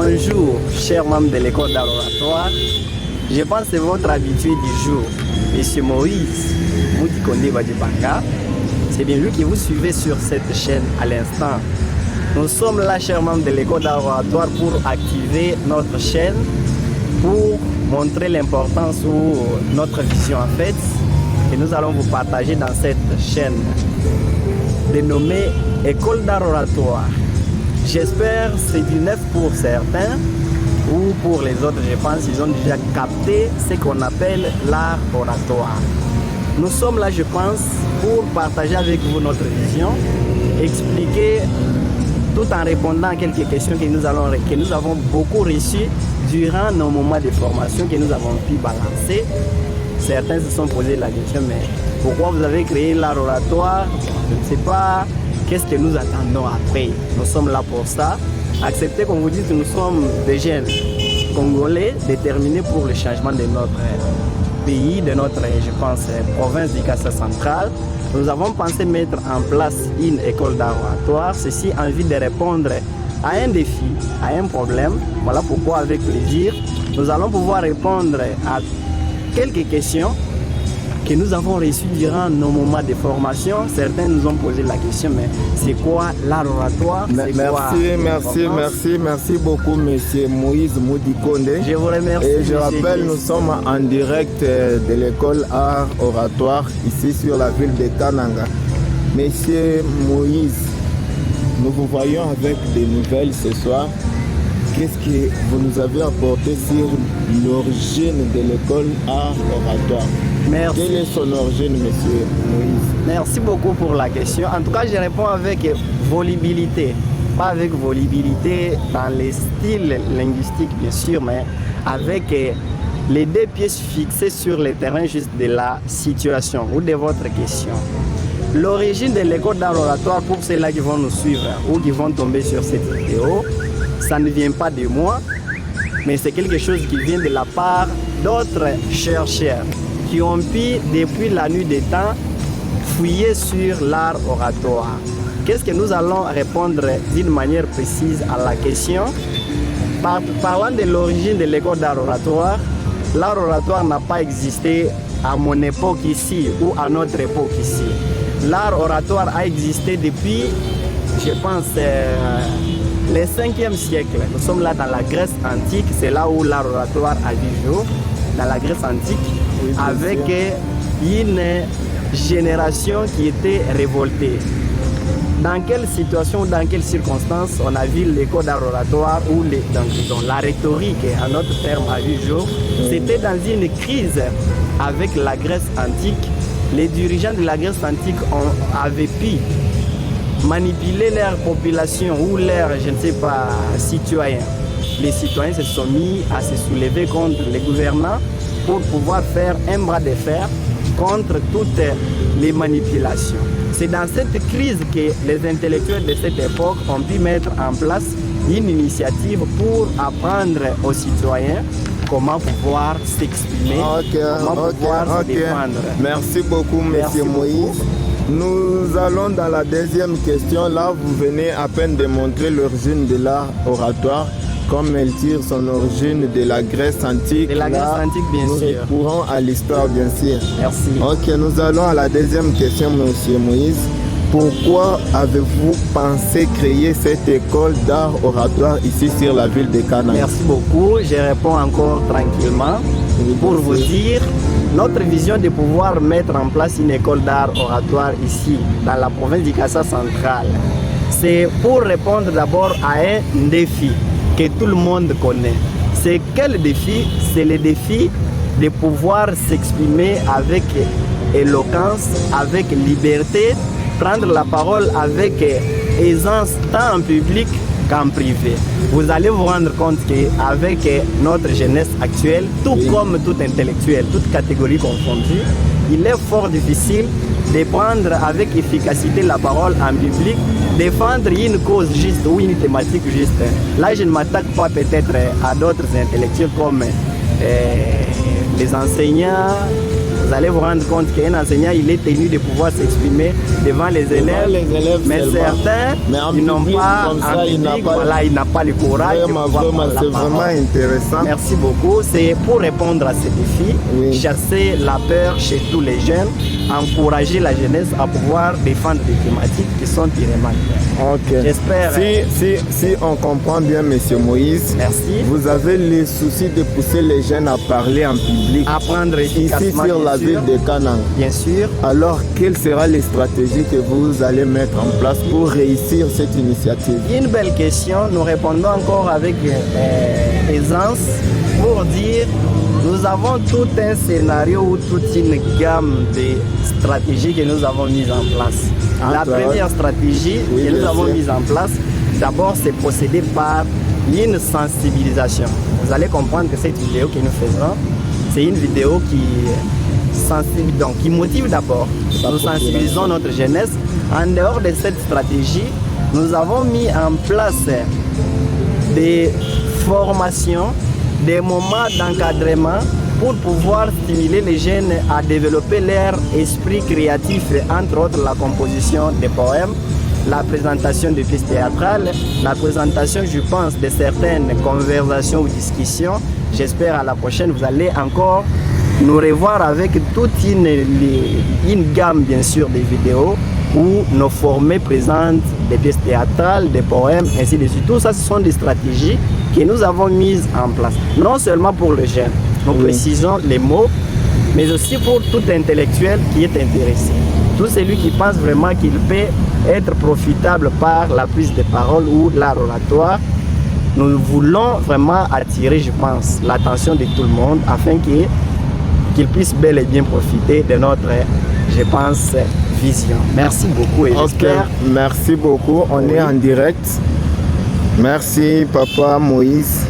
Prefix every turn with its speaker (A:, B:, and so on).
A: Bonjour, chers membres de l'école d'art oratoire. Je pense que c'est votre habitué du jour, Monsieur Moïse Moudikonde Badibanga. C'est bien lui que vous suivez sur cette chaîne à l'instant. Nous sommes là, chers membres de l'école d'art oratoire, pour activer notre chaîne, pour montrer l'importance ou notre vision en fait, que nous allons vous partager dans cette chaîne dénommée École d'art oratoire. J'espère que c'est du neuf pour certains, ou pour les autres, je pense qu'ils ont déjà capté ce qu'on appelle l'art oratoire. Nous sommes là, je pense, pour partager avec vous notre vision, expliquer tout en répondant à quelques questions que nous avons beaucoup reçues durant nos moments de formation que nous avons pu balancer. Certains se sont posé la question, mais pourquoi vous avez créé l'art oratoire? Je ne sais pas. Qu'est-ce que nous attendons après? Nous sommes là pour ça. Acceptez qu'on vous dise que nous sommes des jeunes Congolais déterminés pour le changement de notre pays, de notre, je pense, province du Kassa central. Nous avons pensé mettre en place une école d'art oratoire, ceci en vue de répondre à un défi, à un problème. Voilà pourquoi, avec plaisir, nous allons pouvoir répondre à quelques questions que nous avons reçues durant nos moments de formation. Certains nous ont posé la question, mais c'est quoi l'art oratoire?
B: Merci beaucoup, monsieur Moïse Moudikonde.
A: Je vous remercie.
B: Et je rappelle, nous sommes en direct de l'école art oratoire, ici sur la ville de Kananga. Monsieur Moïse, nous vous voyons avec des nouvelles ce soir. Qu'est-ce que vous nous avez apporté sur l'origine de l'école art oratoire?
A: Merci.
B: Quelle est son origine, monsieur Moïse?
A: Merci beaucoup pour la question. En tout cas, je réponds avec volubilité. Pas avec volubilité dans les styles linguistiques, bien sûr, mais avec les deux pièces fixées sur le terrain juste de la situation ou de votre question. L'origine de l'école d'art oratoire, pour ceux-là qui vont nous suivre ou qui vont tomber sur cette vidéo, ça ne vient pas de moi, mais c'est quelque chose qui vient de la part d'autres chercheurs qui ont pu, depuis la nuit des temps, fouiller sur l'art oratoire. Qu'est-ce que nous allons répondre d'une manière précise à la question? Parlant de l'origine de l'école d'art oratoire, l'art oratoire n'a pas existé à mon époque ici ou à notre époque ici. L'art oratoire a existé depuis, je pense, le 5e siècle. Nous sommes là dans la Grèce antique, c'est là où l'art oratoire a vu jour, dans la Grèce antique, oui, avec une génération qui était révoltée. Dans quelle situation, dans quelles circonstances on a vu l'école d'art oratoire ou la rhétorique, en notre terme, a vu jour? C'était dans une crise avec la Grèce antique. Les dirigeants de la Grèce antique avaient pu manipuler leur population ou leurs, je ne sais pas, citoyens. Les citoyens se sont mis à se soulever contre les gouvernants pour pouvoir faire un bras de fer contre toutes les manipulations. C'est dans cette crise que les intellectuels de cette époque ont pu mettre en place une initiative pour apprendre aux citoyens comment pouvoir s'exprimer, comment pouvoir se défendre.
B: Merci beaucoup, monsieur Moïse. Nous allons dans la deuxième question. Là, vous venez à peine de montrer l'origine de l'art oratoire, comme elle tire son origine de la Grèce antique.
A: De la Grèce antique, bien sûr.
B: Nous recourons à l'histoire, bien sûr.
A: Merci.
B: Ok, nous allons à la deuxième question, monsieur Moïse. Pourquoi avez-vous pensé créer cette école d'art oratoire ici sur la ville de Kananga?
A: Merci beaucoup. Je réponds encore tranquillement pour vous dire notre vision de pouvoir mettre en place une école d'art oratoire ici, dans la province du Kassa central. C'est pour répondre d'abord à un défi que tout le monde connaît. C'est quel défi? C'est le défi de pouvoir s'exprimer avec éloquence, avec liberté, prendre la parole avec aisance tant en public qu'en privé. Vous allez vous rendre compte qu'avec notre jeunesse actuelle, tout comme tout intellectuel, toute catégorie confondue, il est fort difficile de prendre avec efficacité la parole en public, défendre une cause juste ou une thématique juste. Là, je ne m'attaque pas peut-être à d'autres intellectuels comme les enseignants, vous allez vous rendre compte qu'un enseignant, il est tenu de pouvoir s'exprimer devant les élèves, mais certains, ils n'ont pas, il n'a pas le courage.
B: C'est vraiment intéressant.
A: Merci beaucoup. C'est pour répondre à ces défis, chasser la peur chez tous les jeunes, encourager la jeunesse à pouvoir défendre des thématiques qui sont irrémédiables.
B: Ok.
A: J'espère.
B: Si on comprend bien, Monsieur Moïse,
A: merci.
B: Vous avez le souci de pousser les jeunes à parler en public.
A: Apprendre
B: ici sur la ville de Kananga.
A: Bien sûr.
B: Alors, quelles seront les stratégies que vous allez mettre en place pour réussir cette initiative?
A: Une belle question. Nous répondons encore avec aisance pour dire nous avons tout un scénario ou toute une gamme de stratégies que nous avons mises en place. La première stratégie que nous avons mise en place, d'abord, c'est procéder par une sensibilisation. Vous allez comprendre que cette vidéo que nous faisons, c'est une vidéo qui motive d'abord. Nous sensibilisons notre jeunesse. En dehors de cette stratégie, nous avons mis en place des formations, des moments d'encadrement pour pouvoir stimuler les jeunes à développer leur esprit créatif, entre autres la composition des poèmes, la présentation de pièces théâtrales, la présentation, je pense, de certaines conversations ou discussions. J'espère à la prochaine, vous allez encore nous revoir avec toute une gamme, bien sûr, de vidéos où nos formés présentent des pièces théâtrales, des poèmes, ainsi de suite. Tout ça, ce sont des stratégies que nous avons mises en place. Non seulement pour le jeune, nous précisons les mots, mais aussi pour tout intellectuel qui est intéressé. Tout celui qui pense vraiment qu'il peut être profitable par la prise de parole ou l'art oratoire. Nous voulons vraiment attirer, je pense, l'attention de tout le monde afin qu'il puisse bel et bien profiter de notre, je pense, vision. Merci beaucoup et j'espère.
B: Merci beaucoup. On est en direct. Merci, Papa Moïse.